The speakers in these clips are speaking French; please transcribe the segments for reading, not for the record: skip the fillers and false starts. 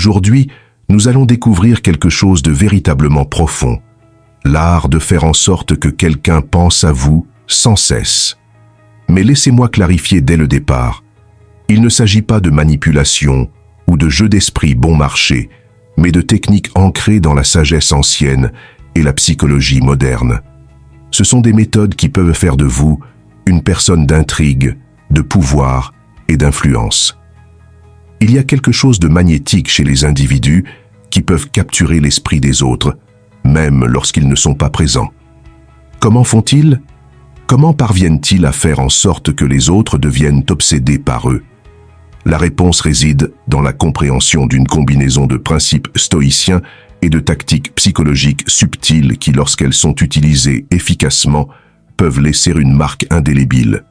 Aujourd'hui, nous allons découvrir quelque chose de véritablement profond, l'art de faire en sorte que quelqu'un pense à vous sans cesse. Mais laissez-moi clarifier dès le départ, il ne s'agit pas de manipulation ou de jeu d'esprit bon marché, mais de techniques ancrées dans la sagesse ancienne et la psychologie moderne. Ce sont des méthodes qui peuvent faire de vous une personne d'intrigue, de pouvoir et d'influence. Il y a quelque chose de magnétique chez les individus qui peuvent capturer l'esprit des autres, même lorsqu'ils ne sont pas présents. Comment font-ils? Comment parviennent-ils à faire en sorte que les autres deviennent obsédés par eux? La réponse réside dans la compréhension d'une combinaison de principes stoïciens et de tactiques psychologiques subtiles qui, lorsqu'elles sont utilisées efficacement, peuvent laisser une marque indélébile.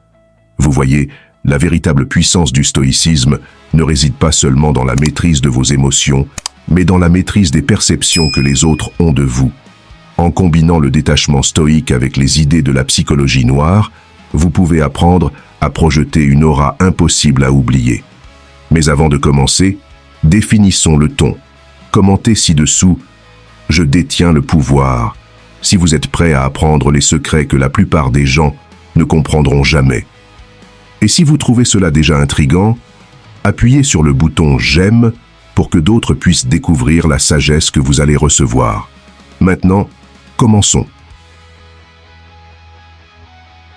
Vous voyez, la véritable puissance du stoïcisme ne réside pas seulement dans la maîtrise de vos émotions, mais dans la maîtrise des perceptions que les autres ont de vous. En combinant le détachement stoïque avec les idées de la psychologie noire, vous pouvez apprendre à projeter une aura impossible à oublier. Mais avant de commencer, définissons le ton. Commentez ci-dessous « Je détiens le pouvoir » si vous êtes prêt à apprendre les secrets que la plupart des gens ne comprendront jamais. Et si vous trouvez cela déjà intriguant, appuyez sur le bouton « J'aime » pour que d'autres puissent découvrir la sagesse que vous allez recevoir. Maintenant, commençons.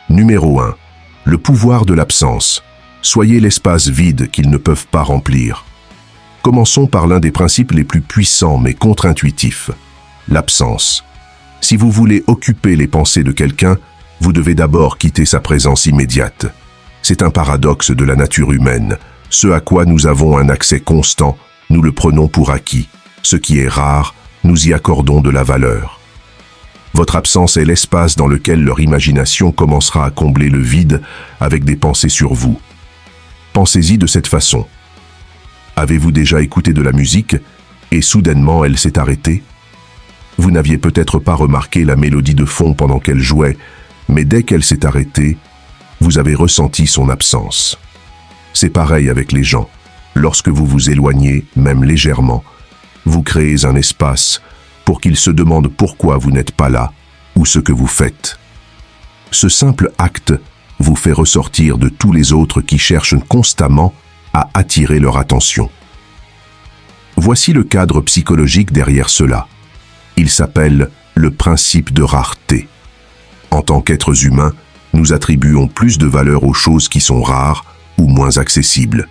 Numéro 1. Le pouvoir de l'absence. Soyez l'espace vide qu'ils ne peuvent pas remplir. Commençons par l'un des principes les plus puissants mais contre-intuitifs, l'absence. Si vous voulez occuper les pensées de quelqu'un, vous devez d'abord quitter sa présence immédiate. C'est un paradoxe de la nature humaine. Ce à quoi nous avons un accès constant, nous le prenons pour acquis. Ce qui est rare, nous y accordons de la valeur. Votre absence est l'espace dans lequel leur imagination commencera à combler le vide avec des pensées sur vous. Pensez-y de cette façon. Avez-vous déjà écouté de la musique et soudainement elle s'est arrêtée? Vous n'aviez peut-être pas remarqué la mélodie de fond pendant qu'elle jouait, mais dès qu'elle s'est arrêtée, vous avez ressenti son absence. C'est pareil avec les gens. Lorsque vous vous éloignez, même légèrement, vous créez un espace pour qu'ils se demandent pourquoi vous n'êtes pas là ou ce que vous faites. Ce simple acte vous fait ressortir de tous les autres qui cherchent constamment à attirer leur attention. Voici le cadre psychologique derrière cela. Il s'appelle le principe de rareté. En tant qu'êtres humains, nous attribuons plus de valeur aux choses qui sont rares ou moins accessibles.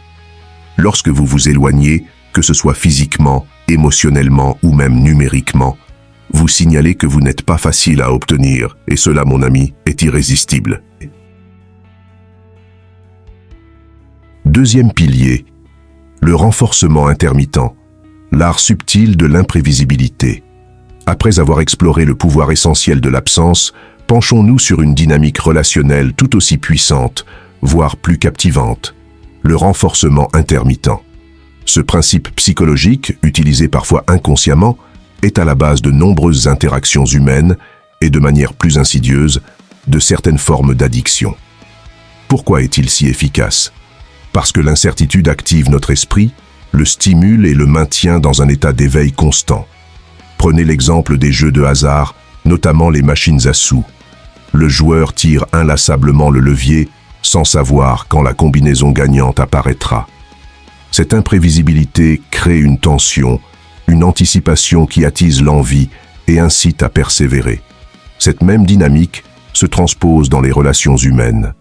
Lorsque vous vous éloignez, que ce soit physiquement, émotionnellement ou même numériquement, vous signalez que vous n'êtes pas facile à obtenir, et cela, mon ami, est irrésistible. Deuxième pilier, le renforcement intermittent, l'art subtil de l'imprévisibilité. Après avoir exploré le pouvoir essentiel de l'absence, penchons-nous sur une dynamique relationnelle tout aussi puissante, voire plus captivante, le renforcement intermittent. Ce principe psychologique, utilisé parfois inconsciemment, est à la base de nombreuses interactions humaines et, de manière plus insidieuse, de certaines formes d'addiction. Pourquoi est-il si efficace? Parce que l'incertitude active notre esprit, le stimule et le maintient dans un état d'éveil constant. Prenez l'exemple des jeux de hasard, notamment les machines à sous. Le joueur tire inlassablement le levier sans savoir quand la combinaison gagnante apparaîtra. Cette imprévisibilité crée une tension, une anticipation qui attise l'envie et incite à persévérer. Cette même dynamique se transpose dans les relations humaines.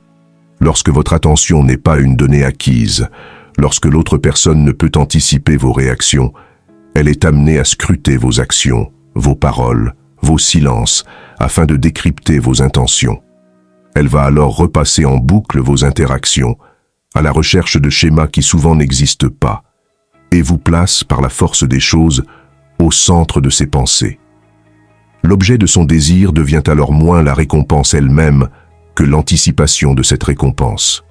Lorsque votre attention n'est pas une donnée acquise, lorsque l'autre personne ne peut anticiper vos réactions, elle est amenée à scruter vos actions, vos paroles, vos silences, afin de décrypter vos intentions. Elle va alors repasser en boucle vos interactions, à la recherche de schémas qui souvent n'existent pas, et vous place, par la force des choses, au centre de ses pensées. L'objet de son désir devient alors moins la récompense elle-même que l'anticipation de cette récompense.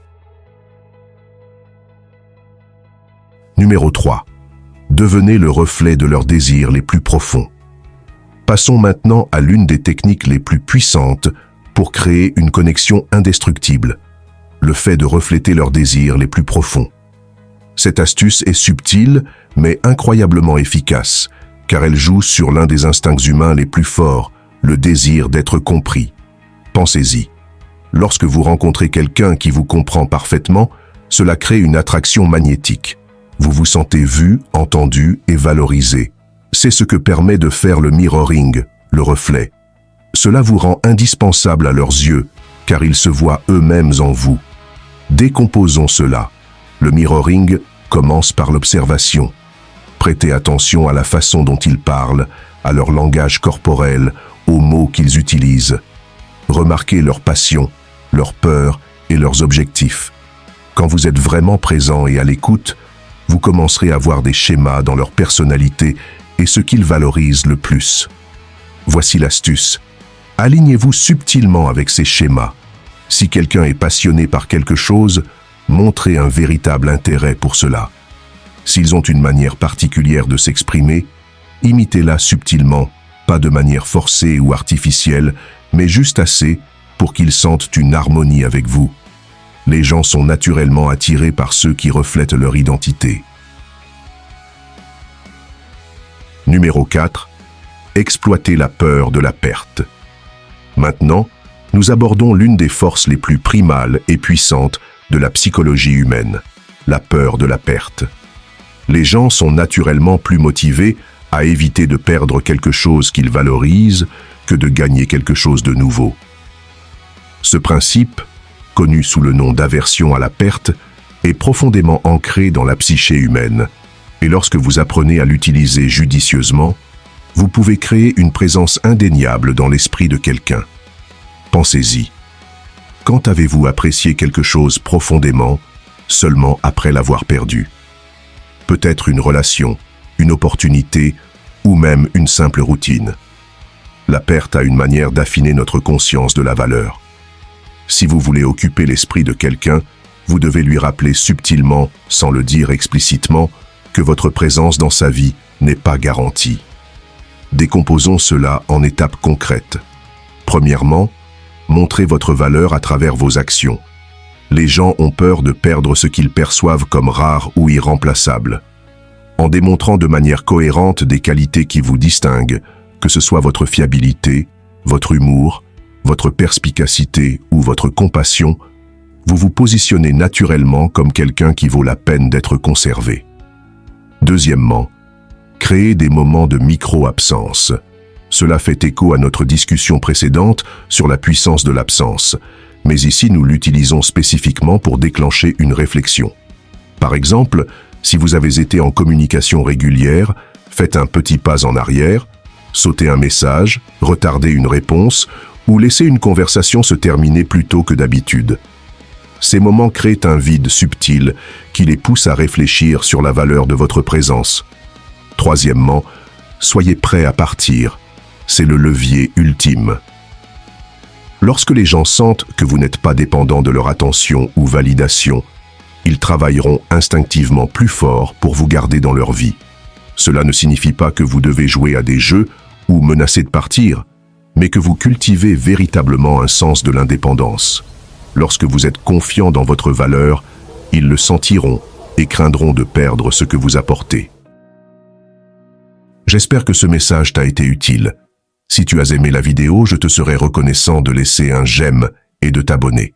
Numéro 3. Devenez le reflet de leurs désirs les plus profonds. Passons maintenant à l'une des techniques les plus puissantes pour créer une connexion indestructible, le fait de refléter leurs désirs les plus profonds. Cette astuce est subtile, mais incroyablement efficace, car elle joue sur l'un des instincts humains les plus forts, le désir d'être compris. Pensez-y. Lorsque vous rencontrez quelqu'un qui vous comprend parfaitement, cela crée une attraction magnétique. Vous vous sentez vu, entendu et valorisé. C'est ce que permet de faire le mirroring, le reflet. Cela vous rend indispensable à leurs yeux, car ils se voient eux-mêmes en vous. Décomposons cela. Le mirroring commence par l'observation. Prêtez attention à la façon dont ils parlent, à leur langage corporel, aux mots qu'ils utilisent. Remarquez leurs passions, leurs peurs et leurs objectifs. Quand vous êtes vraiment présent et à l'écoute, vous commencerez à voir des schémas dans leur personnalité et ce qu'ils valorisent le plus. Voici l'astuce. Alignez-vous subtilement avec ces schémas. Si quelqu'un est passionné par quelque chose, montrez un véritable intérêt pour cela. S'ils ont une manière particulière de s'exprimer, imitez-la subtilement, pas de manière forcée ou artificielle, mais juste assez pour qu'ils sentent une harmonie avec vous. Les gens sont naturellement attirés par ceux qui reflètent leur identité. Numéro 4. Exploitez la peur de la perte. Maintenant, nous abordons l'une des forces les plus primales et puissantes de la psychologie humaine, la peur de la perte. Les gens sont naturellement plus motivés à éviter de perdre quelque chose qu'ils valorisent que de gagner quelque chose de nouveau. Ce principe, connu sous le nom d'aversion à la perte, est profondément ancré dans la psyché humaine, et lorsque vous apprenez à l'utiliser judicieusement, vous pouvez créer une présence indéniable dans l'esprit de quelqu'un. Pensez-y. Quand avez-vous apprécié quelque chose profondément, seulement après l'avoir perdu? Peut-être une relation, une opportunité, ou même une simple routine. La perte a une manière d'affiner notre conscience de la valeur. Si vous voulez occuper l'esprit de quelqu'un, vous devez lui rappeler subtilement, sans le dire explicitement, que votre présence dans sa vie n'est pas garantie. Décomposons cela en étapes concrètes. Premièrement, montrez votre valeur à travers vos actions. Les gens ont peur de perdre ce qu'ils perçoivent comme rare ou irremplaçable. En démontrant de manière cohérente des qualités qui vous distinguent, que ce soit votre fiabilité, votre humour, votre perspicacité ou votre compassion, vous vous positionnez naturellement comme quelqu'un qui vaut la peine d'être conservé. Deuxièmement, créez des moments de micro-absence. Cela fait écho à notre discussion précédente sur la puissance de l'absence, mais ici nous l'utilisons spécifiquement pour déclencher une réflexion. Par exemple, si vous avez été en communication régulière, faites un petit pas en arrière, sautez un message, retardez une réponse ou laissez une conversation se terminer plus tôt que d'habitude. Ces moments créent un vide subtil qui les pousse à réfléchir sur la valeur de votre présence. Troisièmement, soyez prêt à partir. C'est le levier ultime. Lorsque les gens sentent que vous n'êtes pas dépendant de leur attention ou validation, ils travailleront instinctivement plus fort pour vous garder dans leur vie. Cela ne signifie pas que vous devez jouer à des jeux ou menacer de partir, mais que vous cultivez véritablement un sens de l'indépendance. Lorsque vous êtes confiant dans votre valeur, ils le sentiront et craindront de perdre ce que vous apportez. J'espère que ce message t'a été utile. Si tu as aimé la vidéo, je te serai reconnaissant de laisser un j'aime et de t'abonner.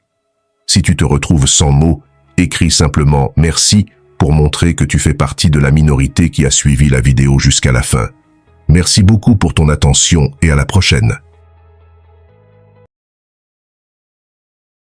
Si tu te retrouves sans mots, écris simplement « Merci » pour montrer que tu fais partie de la minorité qui a suivi la vidéo jusqu'à la fin. Merci beaucoup pour ton attention et à la prochaine.